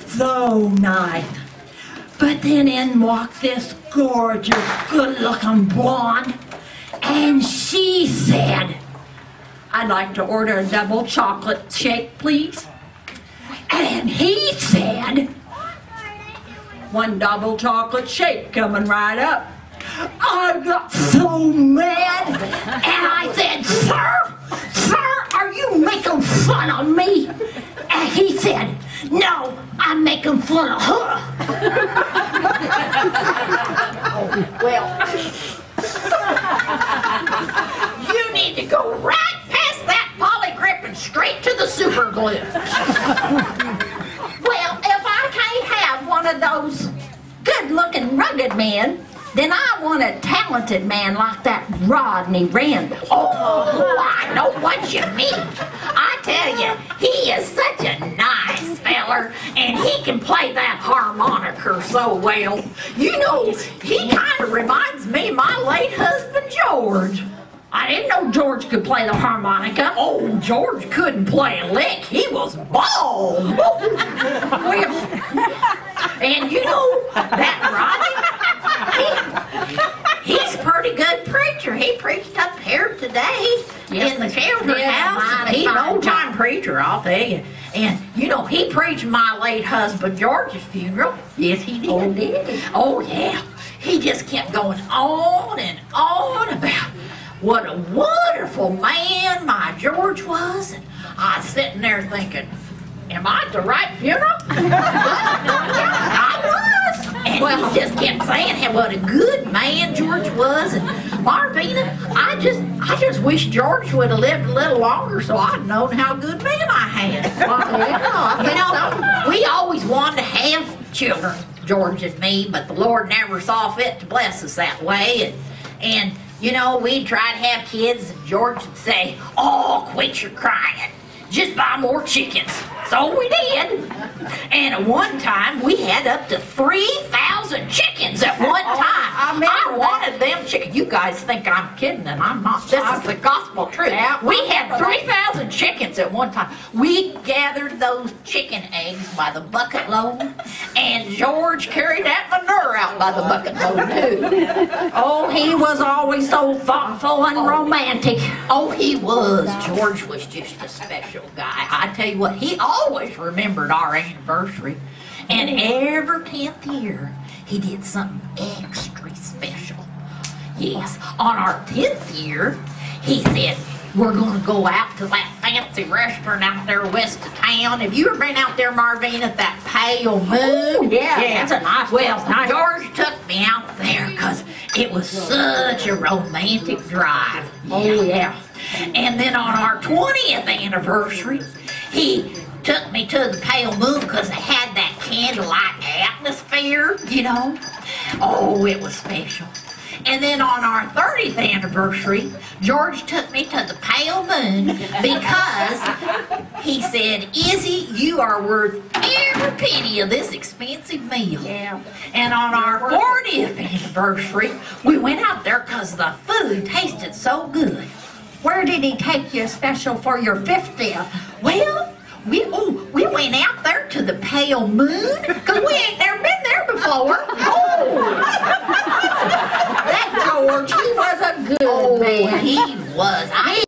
So nice. But then in walked this gorgeous, good-looking blonde, and she said, "I'd like to order a double chocolate shake, please." And he said, "One double chocolate shake coming right up." I got so mad, and I said, Sir, are you making fun of me?" And he said, "No, I'm making fun of her." Oh, well, you need to go right past that poly grip and straight to the super glue. Well, if I can't have one of those good-looking rugged men, then I want a talented man like that Rodney Randall. Oh, I know what you mean. I tell you, he is such a nice feller, and he can play that harmonica so well. You know, he kind of reminds me of my late husband, George. I didn't know George could play the harmonica. Oh, George couldn't play a lick. He was bald. Well, and you know, that Rodney, he's a pretty good preacher. He preached up here today in the Children's House. He's an old-time preacher, I'll tell you. And, you know, he preached my late husband George's funeral. Yes, he did. Oh, did he? Oh, yeah. He just kept going on and on about what a wonderful man my George was. And I was sitting there thinking, am I at the right funeral? I was. And he just kept saying how what a good man George was. And Marvina, I just wish George would have lived a little longer so I'd known how good man I had. You know, we always wanted to have children, George and me, but the Lord never saw fit to bless us that way. And you know, we'd try to have kids, and George would say, "Oh, quit your crying. Just buy more chickens." So we did. And at one time, we had up to 3,000 chickens at one time. I wanted them chickens. You guys think I'm kidding, and I'm not. This is the gospel truth. We had 3,000 chickens at one time. We gathered those chicken eggs by the bucket load, and George carried that manure out by the bucket load, too. Oh, he was always so thoughtful and romantic. Oh, he was. George was just a special guy. I tell you what, he always remembered our anniversary. And every 10th year, he did something extra special. Yes, on our 10th year, he said, "We're going to go out to that fancy restaurant out there west of town." Have you ever been out there, Marvina, at that Pale Moon? Yeah, that's a nice place. Well, George took me out there because it was such a romantic drive. Oh, yeah. And then on our 20th anniversary, he took me to the Pale Moon because it had that candlelight atmosphere, you know. Oh, it was special. And then on our 30th anniversary, George took me to the Pale Moon because he said, "Izzy, you are worth every penny of this expensive meal." Yeah. And on our 40th anniversary, we went out there because the food tasted so good. Where did he take you special for your 50th? Well, we went out there to the Pale Moon because we ain't never been there before. Oh, that George, he was a good man. He was. I